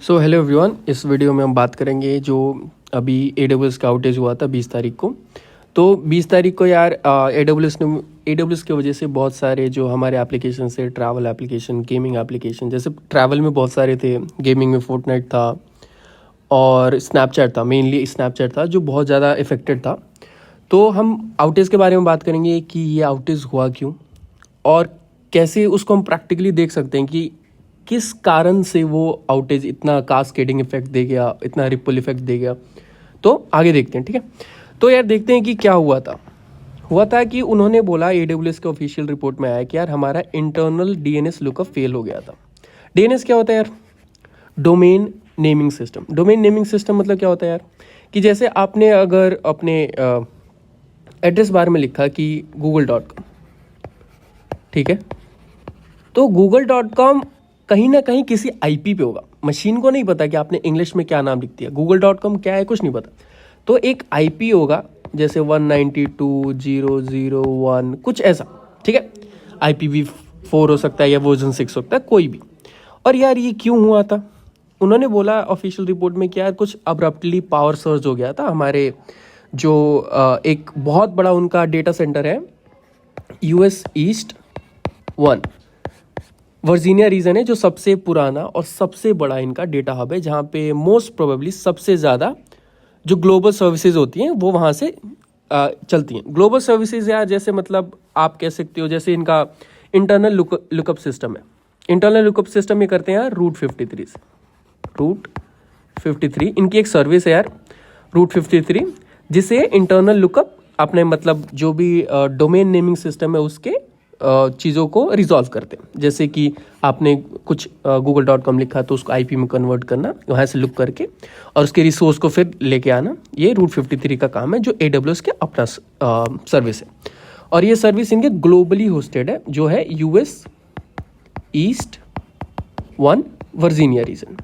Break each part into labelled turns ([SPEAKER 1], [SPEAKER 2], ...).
[SPEAKER 1] So hello everyone, इस video में हम बात करेंगे जो अभी AWS का आउटेज हुआ था 20 तारीख को। तो 20 तारीख को यार AWS की वजह से बहुत सारे जो हमारे एप्लीकेशन है, ट्रैवल एप्लीकेशन, गेमिंग एप्लीकेशन, जैसे ट्रैवल में बहुत सारे थे, गेमिंग में फोर्टनाइट था और स्नैपचैट था, मेनली स्नैपचैट था जो बहुत ज़्यादा इफेक्टेड था। तो हम आउटेज के बारे में बात करेंगे कि ये आउटेज हुआ क्यों और कैसे उसको हम प्रैक्टिकली देख सकते हैं कि किस कारण से वो आउटेज इतना कास्केडिंग इफेक्ट दे गया, इतना रिपल इफेक्ट दे गया। तो आगे देखते हैं, ठीक है। तो यार देखते हैं कि क्या हुआ था कि उन्होंने बोला, AWS के ऑफिशियल रिपोर्ट में आया कि यार हमारा इंटरनल DNS लुकअप फेल हो गया था। DNS क्या होता है यार? Domain naming system. Domain naming system मतलब क्या होता है यार? कि जैसे आपने अगर अपने एड्रेस बार में लिखा कि google.com, ठीक है, तो google.com कहीं ना कहीं किसी IP पे होगा। मशीन को नहीं पता कि आपने इंग्लिश में क्या नाम लिख दिया, google.com क्या है कुछ नहीं पता। तो एक IP होगा जैसे 192.0.0.1 कुछ ऐसा, ठीक है। IPv4 हो सकता है या वर्जन 6 हो सकता है, कोई भी। और यार ये क्यों हुआ था? उन्होंने बोला ऑफिशियल रिपोर्ट में कि यार कुछ अब्रप्टली पावर सर्ज हो गया था हमारे जो एक बहुत बड़ा उनका डेटा सेंटर है US ईस्ट 1 वर्जीनिया रीजन है, जो सबसे पुराना और सबसे बड़ा इनका डेटा हब है, जहाँ पे मोस्ट प्रोबेबली सबसे ज़्यादा जो ग्लोबल सर्विसेज होती हैं वो वहाँ से चलती हैं। ग्लोबल सर्विसेज यार जैसे मतलब आप कह सकते हो जैसे इनका इंटरनल लुकअप सिस्टम है। इंटरनल लुकअप सिस्टम ये करते हैं यार रूट 53 से। रूट 53 इनकी एक सर्विस है यार, रूट 53, जिसे इंटरनल लुकअप अपने मतलब जो भी डोमेन नेमिंग सिस्टम है उसके चीज़ों को रिजॉल्व करते हैं। जैसे कि आपने कुछ google.com लिखा तो उसको IP में कन्वर्ट करना, वहाँ से लुक करके और उसके रिसोर्स को फिर लेके आना, ये रूट 53 का काम है जो AWS के अपना सर्विस है। और ये सर्विस इनके ग्लोबली होस्टेड है, जो है US ईस्ट 1 वर्जीनिया रीजन,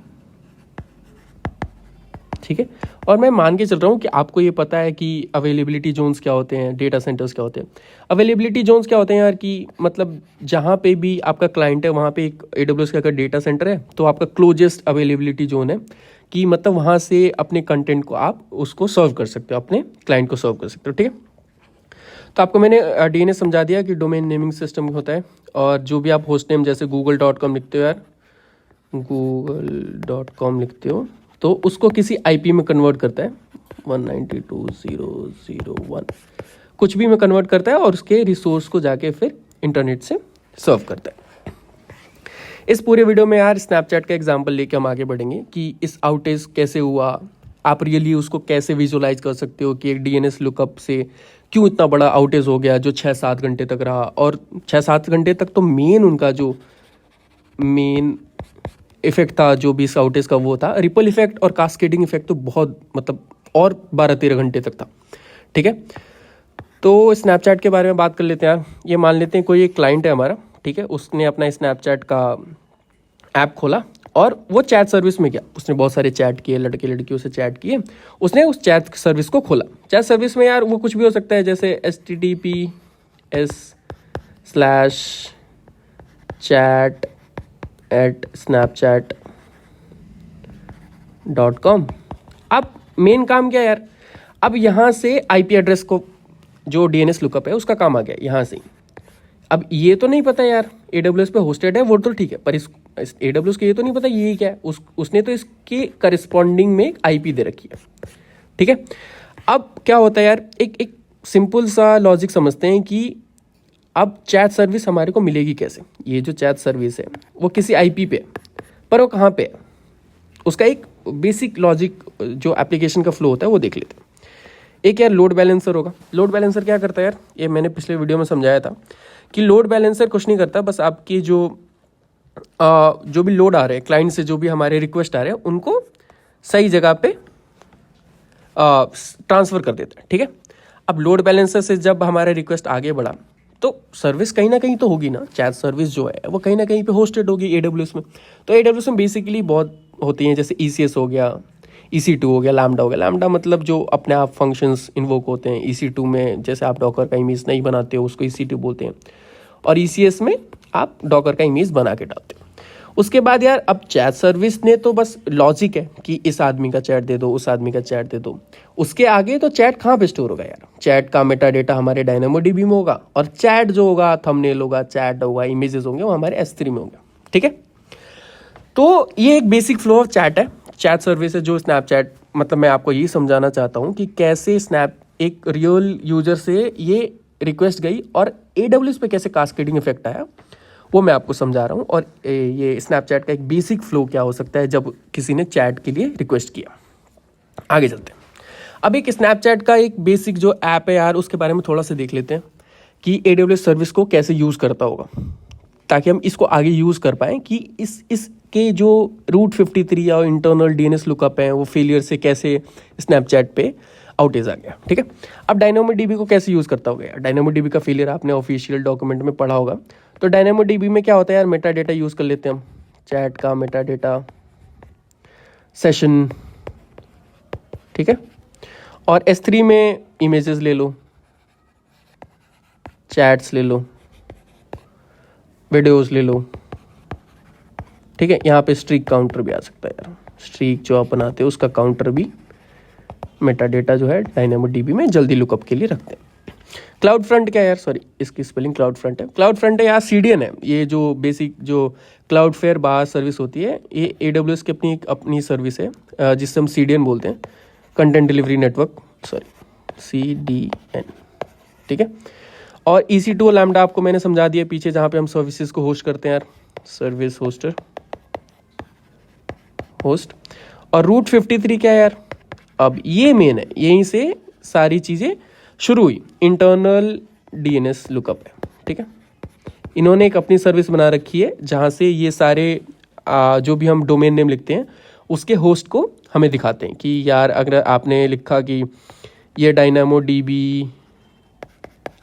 [SPEAKER 1] ठीक है। और मैं मान के चल रहा हूँ कि आपको ये पता है कि अवेलेबिलिटी जोन्स क्या होते हैं, डेटा सेंटर्स क्या होते हैं। अवेलेबिलिटी जोन्स क्या होते हैं यार कि मतलब जहाँ पे भी आपका क्लाइंट है वहाँ पे एक AWS का अगर डेटा सेंटर है तो आपका क्लोजेस्ट अवेलेबिलिटी जोन है कि मतलब वहाँ से अपने कंटेंट को आप उसको सर्व कर सकते हो, अपने क्लाइंट को सर्व कर सकते हो, ठीक है। तो आपको मैंने DNS समझा दिया कि डोमेन नेमिंग सिस्टम होता है। और जो भी आप होस्ट नेम जैसे google.com लिखते हो यार, google.com लिखते हो तो उसको किसी IP में कन्वर्ट करता है 192.0.0.1 कुछ भी में कन्वर्ट करता है और उसके रिसोर्स को जाके फिर इंटरनेट से सर्व करता है। इस पूरे वीडियो में यार स्नैपचैट का एग्जांपल लेके हम आगे बढ़ेंगे कि इस आउटेज कैसे हुआ, आप रियली उसको कैसे विजुलाइज कर सकते हो कि एक DNS लुकअप से क्यों इतना बड़ा आउटेज हो गया जो 6-7 घंटे तक रहा। और 6-7 घंटे तक तो मेन उनका जो मेन इफेक्ट था जो भी इस आउटेज का वो था रिपल इफेक्ट और कास्केडिंग इफेक्ट, तो बहुत मतलब और 12-13 घंटे तक था, ठीक है। तो स्नैपचैट के बारे में बात कर लेते हैं यार। ये मान लेते हैं कोई एक क्लाइंट है हमारा, ठीक है, उसने अपना स्नैपचैट का ऐप खोला और वो चैट सर्विस में गया, उसने बहुत सारे चैट किए, लड़के लड़कियों से चैट किए, उसने उस चैट सर्विस को खोला। चैट सर्विस में यार वो कुछ भी हो सकता है, जैसे https://chat@snapchat.com। अब मेन काम क्या है यार? अब यहाँ से IP एड्रेस को जो DNS लुकअप है उसका काम आ गया यहाँ से। अब ये तो नहीं पता यार AWS पे होस्टेड है वो तो ठीक है, पर इस AWS के ये तो नहीं पता ये क्या है। उसने तो इसके करस्पॉन्डिंग में एक IP दे रखी है, ठीक है। अब क्या होता है यार, एक सिंपल सा लॉजिक समझते हैं कि अब चैट सर्विस हमारे को मिलेगी कैसे। ये जो चैट सर्विस है वो किसी IP पे है, पर वो कहाँ पे है, उसका एक बेसिक लॉजिक जो एप्लीकेशन का फ्लो होता है वो देख लेते हैं। एक यार लोड बैलेंसर होगा। लोड बैलेंसर क्या करता है यार, ये मैंने पिछले वीडियो में समझाया था कि लोड बैलेंसर कुछ नहीं करता, बस आपकी जो भी लोड आ रहे हैं क्लाइंट से, जो भी हमारे रिक्वेस्ट आ रहे हैं उनको सही जगह पे ट्रांसफ़र कर देता है, ठीक है। अब लोड बैलेंसर से जब हमारा रिक्वेस्ट आगे बढ़ा तो सर्विस कहीं ना कहीं तो होगी ना, चैट सर्विस जो है वो कहीं ना कहीं पे होस्टेड होगी AWS में। तो AWS में बेसिकली बहुत होती हैं, जैसे ECS हो गया, EC2 हो गया, लैम्डा हो गया। लैम्डा मतलब जो अपने आप फंक्शंस इन्वोक होते हैं। EC2 में जैसे आप डॉकर का इमेज नहीं बनाते हो उसको EC2 बोलते हैं, और ECS में आप डॉकर का इमेज बना के डालते हो। उसके बाद यार अब चैट सर्विस ने तो बस लॉजिक है कि इस आदमी का चैट दे दो, उस आदमी का चैट दे दो। उसके आगे तो चैट कहाँ पे स्टोर होगा यार? चैट का मेटा डेटा हमारे डायनामोडीबी में होगा, और चैट जो होगा, थंबनेल होगा, चैट होगा, इमेजेस होंगे, वो हमारे S3 में होंगे। ठीक है, तो ये एक बेसिक फ्लो ऑफ चैट है, चैट सर्विस है जो स्नैपचैट, मतलब मैं आपको यही समझाना चाहता हूँ कि कैसे स्नैप एक रियल यूजर से ये रिक्वेस्ट गई और AWS पे कैसे कास्केडिंग इफेक्ट आया, वो मैं आपको समझा रहा हूँ। और ये स्नैपचैट का एक बेसिक फ्लो क्या हो सकता है जब किसी ने चैट के लिए रिक्वेस्ट किया। आगे चलते हैं। अब एक स्नैपचैट का एक बेसिक जो ऐप है यार, उसके बारे में थोड़ा सा देख लेते हैं कि AWS सर्विस को कैसे यूज़ करता होगा, ताकि हम इसको आगे यूज़ कर पाएँ कि इसके जो रूट 53 या इंटरनल DNS लुकअप हैं वो फेलियर से कैसे स्नैपचैट पे आउटेज आ गया। ठीक है, अब डायनामोडीबी को कैसे यूज़ करता होगा यार? डायनामोडीबी का फेलियर आपने ऑफिशियल डॉक्यूमेंट में पढ़ा होगा। तो डायनामोडीबी में क्या होता है यार, मेटा डेटा यूज़ कर लेते हैं हम, चैट का मेटा डेटा, सेशन, ठीक है, और S3 में इमेजेस ले लो, चैट्स ले लो, वीडियोस ले लो। ठीक है, यहाँ पे स्ट्रीक काउंटर भी आ सकता है यार, स्ट्रीक जो आप बनाते हो उसका काउंटर भी मेटा डेटा जो है डायनामोडीबी में जल्दी लुकअप के लिए रखते हैं। क्लाउड फ्रंट क्या है यार? सॉरी, इसकी स्पेलिंग क्लाउड फ्रंट है। क्लाउड फ्रंट है यार CDN है, ये जो बेसिक जो क्लाउडफेयर बाहर सर्विस होती है, ये AWS की अपनी सर्विस है जिससे हम CDN बोलते हैं, content delivery network, sorry CDN। ठीक है, और EC2 लैम्डा आपको मैंने समझा दिया पीछे, जहाँ पे हम सर्विसेज को होस्ट करते हैं यार, सर्विस होस्टर, होस्ट। और रूट 53 क्या है यार? अब ये मेन है, यहीं से सारी चीज़ें शुरू हुई, इंटरनल DNS लुकअप है। ठीक है, इन्होंने एक अपनी सर्विस बना रखी है जहाँ से ये सारे जो भी हम डोमेन नेम लिखते हैं उसके होस्ट को हमें दिखाते हैं कि यार अगर आपने लिखा कि ये डायनामोडीबी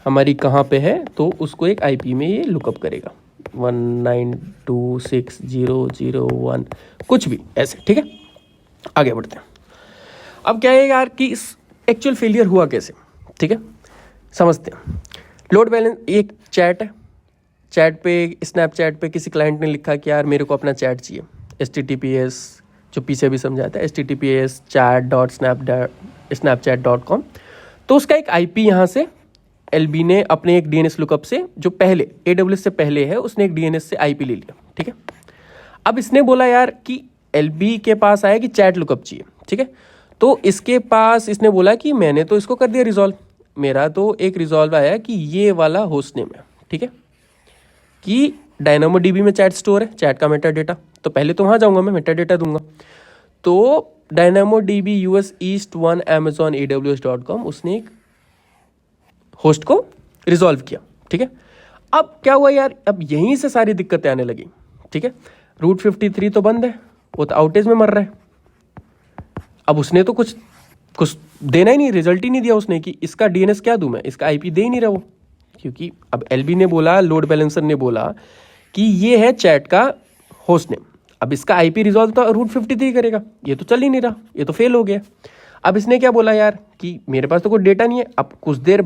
[SPEAKER 1] हमारी कहाँ पे है, तो उसको एक IP में ये लुकअप करेगा 192.6.0.0.1 कुछ भी ऐसे। ठीक है, आगे बढ़ते हैं। अब क्या है यार कि इस एक्चुअल फेलियर हुआ कैसे? ठीक है, समझते हैं। लोड बैलेंस, एक चैट है, चैट पे स्नैपचैट पे किसी क्लाइंट ने लिखा कि यार मेरे को अपना चैट चाहिए, HTTPS जो पीछे भी समझाता है, HTTPS chat.snapchat.com। तो उसका एक IP यहाँ से LB ने अपने एक DNS लुकअप से, जो पहले AWS से पहले है, उसने एक DNS से IP ले लिया। ठीक है, अब इसने बोला यार कि LB के पास आया कि चैट लुकअप चाहिए। ठीक है, तो इसके पास इसने बोला कि मैंने तो इसको कर दिया रिजॉल्व, मेरा तो एक रिजॉल्व आया कि ये वाला होस्ट नेम है। ठीक है, कि डायनामोडीबी में चैट स्टोर है, चैट का मेटा डेटा, तो पहले तो वहाँ जाऊँगा, मैं मेटा डेटा दूंगा। तो डायनामोडीबी US East 1 Amazon AWS.com, उसने एक होस्ट को रिजॉल्व किया। ठीक है, अब क्या हुआ यार, अब यहीं से सारी दिक्कतें आने लगी। ठीक है, रूट 53 तो बंद है, वो तो आउटेज में मर रहा है। अब उसने तो कुछ देना ही नहीं, रिजल्ट ही नहीं दिया उसने कि इसका DNS क्या दूं मैं, इसका IP दे ही नहीं रहा वो, क्योंकि अब LB ने बोला, लोड बैलेंसर ने बोला कि ये है चैट का होस्ट नेम, अब इसका IP रिजॉल्व तो रूट 53 करेगा, ये तो चल ही नहीं रहा, ये तो फेल हो गया। अब इसने क्या बोला यार कि मेरे पास तो कोई डेटा नहीं है, अब कुछ देर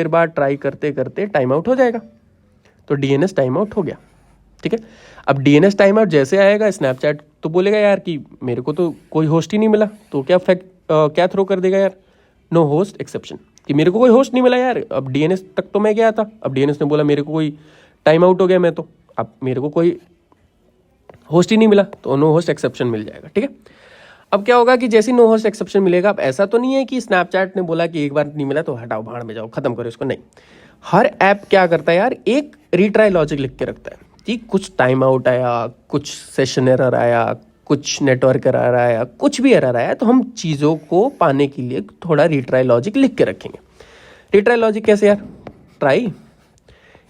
[SPEAKER 1] बाद ट्राई करते करते टाइम आउट हो जाएगा, तो DNS टाइम आउट हो गया। ठीक है, अब DNS टाइम आउट जैसे आएगा, स्नैपचैट तो बोलेगा यार कि मेरे को तो कोई होस्ट ही नहीं मिला, तो क्या थ्रो कर देगा यार, नो होस्ट एक्सेप्शन, कि मेरे को कोई होस्ट नहीं मिला यार। अब DNS तक तो मैं गया था, अब DNS ने बोला मेरे को कोई टाइम आउट हो गया, मैं तो अब मेरे को कोई होस्ट ही नहीं मिला, तो नो होस्ट एक्सेप्शन मिल जाएगा। ठीक है, अब क्या होगा कि जैसे नो होस्ट एक्सेप्शन मिलेगा, अब ऐसा तो नहीं है कि स्नैपचैट ने बोला कि एक बार नहीं मिला तो हटाओ, भाड़ में जाओ, खत्म करो इसको, नहीं। हर ऐप क्या करता है यार, एक रीट्राई लॉजिक लिख के रखता है कि कुछ टाइम आउट आया, कुछ सेशन एरर आया, कुछ नेटवर्क एरर आया, कुछ भी एरर आया, तो हम चीज़ों को पाने के लिए थोड़ा रीट्राई लॉजिक लिख के रखेंगे। रीट्राई लॉजिक कैसे यार, ट्राई,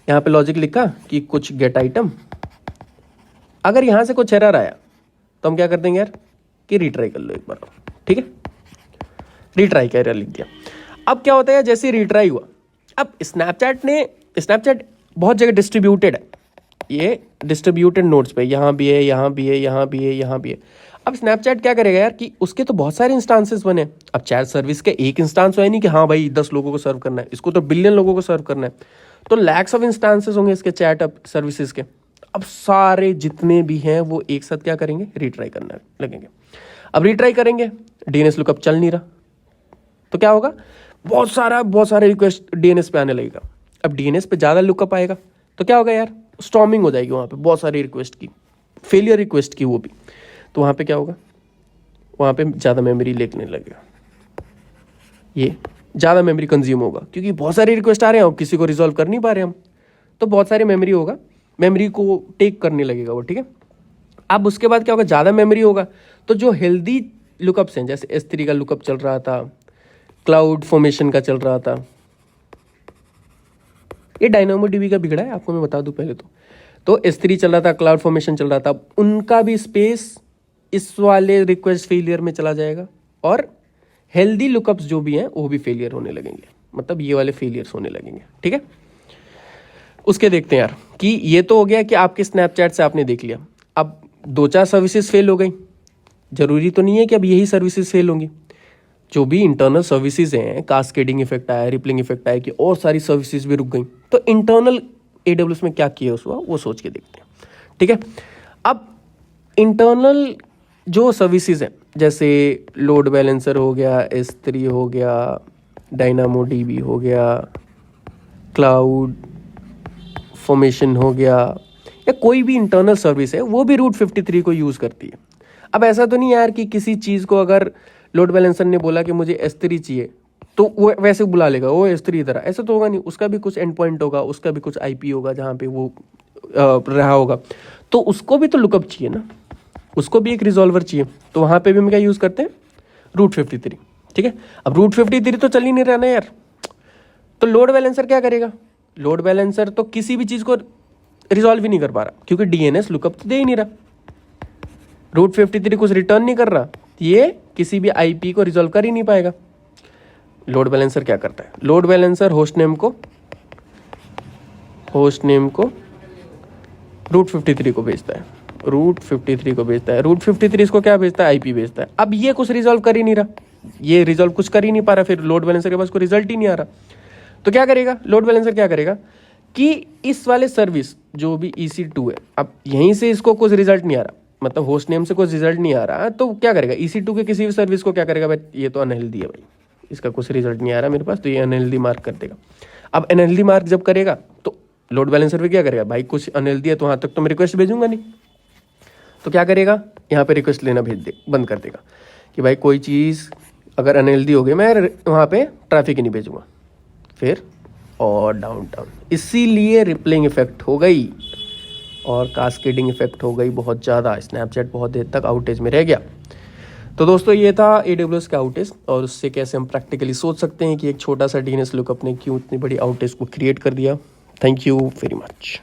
[SPEAKER 1] यहाँ पे लॉजिक लिखा कि कुछ गेट आइटम, अगर यहाँ से कुछ एरर आया तो हम क्या कर देंगे यार कि रीट्राई कर लो एक बार। ठीक है, रीट्राई का एरर लिख दिया। अब क्या होता है, जैसे रीट्राई हुआ, अब स्नैपचैट बहुत जगह डिस्ट्रीब्यूटेड है, ये डिस्ट्रीब्यूटेड नोड्स पे, यहाँ भी है, यहाँ भी है, यहाँ भी है, यहाँ भी है। अब स्नैपचैट क्या करेगा यार कि उसके तो बहुत सारे इंस्टांसेस बने, अब चैट सर्विस के एक इंस्टांस है नहीं कि हाँ भाई 10 लोगों को सर्व करना है, इसको तो बिलियन लोगों को सर्व करना है, तो लैक्स ऑफ इंस्टांसेस होंगे इसके चैट सर्विसेज के। अब सारे जितने भी हैं वो एक साथ क्या करेंगे, रीट्राई करने लगेंगे। अब रीट्राई करेंगे, डीएनएस लुकअप चल नहीं रहा, तो क्या होगा, बहुत सारा रिक्वेस्ट डीएनएस पे आने लगेगा। अब डीएनएस पे ज़्यादा लुकअप आएगा तो क्या होगा यार, स्टॉर्मिंग हो जाएगी वहाँ पे, बहुत सारी रिक्वेस्ट की, फेलियर रिक्वेस्ट की वो भी, तो वहाँ पे क्या होगा, वहाँ पे ज़्यादा मेमोरी लेने लगेगा, ये ज़्यादा मेमोरी कंज्यूम होगा क्योंकि बहुत सारे रिक्वेस्ट आ रहे हैं, किसी को रिजॉल्व कर नहीं पा रहे हम, तो बहुत सारी मेमोरी होगा, मेमोरी को टेक करने लगेगा वो, ठीक है। अब उसके बाद क्या होगा, ज़्यादा मेमोरी होगा तो जो हेल्दी लुकअप्स हैं, जैसे S3 का लुकअप चल रहा था, क्लाउड फॉर्मेशन का चल रहा था, ये डायनामोडीबी का बिगड़ा है, आपको मैं बता दूं पहले तो S3 चल रहा था, क्लाउड फॉर्मेशन चल रहा था, उनका भी स्पेस इस वाले रिक्वेस्ट फेलियर में चला जाएगा, और हेल्दी लुकअप्स जो भी हैं वो भी फेलियर होने लगेंगे, मतलब ये वाले फेलियर्स होने लगेंगे, ठीक है। उसके देखते हैं यार कि ये तो हो गया कि आपके स्नैपचैट से आपने देख लिया, अब 2-4 सर्विसेज फेल हो गई, जरूरी तो नहीं है कि अब यही सर्विसेज फेल होंगी, जो भी इंटरनल सर्विसेज हैं, कास्केडिंग इफेक्ट आया, रिपलिंग इफेक्ट आया कि और सारी सर्विसेज भी रुक गई, तो इंटरनल AWS में क्या किया हुआ वो सोच के देखते हैं, ठीक है। अब इंटरनल जो सर्विसेज हैं, जैसे लोड बैलेंसर हो गया, S3 हो गया, डायनामोडीबी हो गया, क्लाउड फॉर्मेशन हो गया, या कोई भी इंटरनल सर्विस है, वो भी रूट 53 को यूज़ करती है। अब ऐसा तो नहीं यार कि किसी चीज़ को अगर लोड बैलेंसर ने बोला कि मुझे S3 चाहिए तो वो वैसे बुला लेगा वो S3 तरह, ऐसा तो होगा नहीं, उसका भी कुछ एंड पॉइंट होगा, उसका भी कुछ IP होगा जहाँ पे वो रहा होगा, तो उसको भी तो लुकअप चाहिए ना, उसको भी एक रिजॉल्वर चाहिए, तो वहाँ पे भी हम क्या यूज़ करते हैं, रूट 53, ठीक है। अब रूट 53 तो चल ही नहीं रहा ना यार, तो लोड बैलेंसर क्या करेगा, लोड बैलेंसर तो किसी भी चीज़ को रिजॉल्व ही नहीं कर पा रहा क्योंकि DNS लुकअप तो दे ही नहीं रहा, रूट 53 कुछ रिटर्न नहीं कर रहा, ये किसी भी IP को रिजॉल्व कर ही नहीं पाएगा। लोड बैलेंसर क्या करता है, लोड बैलेंसर होस्ट नेम को रूट 53 को भेजता है, रूट 53 इसको क्या भेजता है, IP भेजता है। अब ये कुछ रिजॉल्व कर ही नहीं रहा, ये रिजॉल्व कुछ कर ही नहीं पा रहा, फिर लोड बैलेंसर के पास कोई रिजल्ट ही नहीं आ रहा, तो क्या करेगा लोड बैलेंसर, क्या करेगा कि इस वाले सर्विस जो भी EC2 है, अब यहीं से इसको कुछ रिजल्ट नहीं आ रहा, मतलब होस्ट नेम से कुछ रिजल्ट नहीं आ रहा, तो क्या करेगा, EC2 के किसी भी सर्विस को क्या करेगा, भाई ये तो अनहेल्दी है, भाई इसका कुछ रिजल्ट नहीं आ रहा मेरे पास, तो ये अनहेल्दी मार्क कर देगा। अब अनहेल्दी मार्क जब करेगा तो लोड बैलेंसर पे क्या करेगा, भाई कुछ अनहेल्दी है तो वहाँ तक तो मैं रिक्वेस्ट भेजूंगा नहीं, तो क्या करेगा, यहाँ पे रिक्वेस्ट लेना बंद कर देगा कि भाई कोई चीज़ अगर अनहेल्दी हो गई मैं वहाँ पे ट्रैफिक ही नहीं भेजूंगा, फिर और डाउन, इसीलिए रिपलिंग इफेक्ट हो गई और कास्केडिंग इफेक्ट हो गई बहुत ज़्यादा, स्नैपचैट बहुत देर तक आउटेज में रह गया। तो दोस्तों ये था AWS का आउटेज, और उससे कैसे हम प्रैक्टिकली सोच सकते हैं कि एक छोटा सा DNS लुकअप ने क्यों इतनी बड़ी आउटेज को क्रिएट कर दिया। Thank you very much.